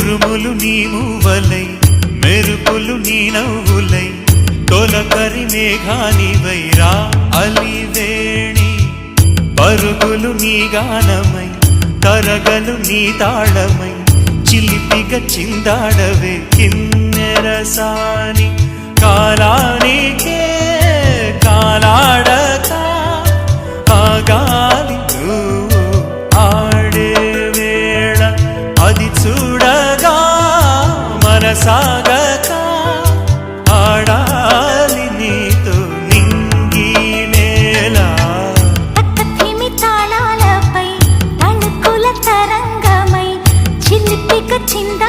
ఉరుములు నీ మూవలై మెరుపులు నీ నవ్వులై తొలకరి మేఘానివై రా అలివేణి పరుగులు నీ గానమై తరగలు నీ తాళమై చిలిపిగా చిందాడవే కిన్నెరసాని కాలానికే కాలాడక ఆగాలి నువ్వు ఆడే వేళ అది చూడగా మనసాగక ఆడాలి నీతో నింగి నేల పక్కతిమి తాళాలపై తణుకుల తరంగమై చిలిపిక చింద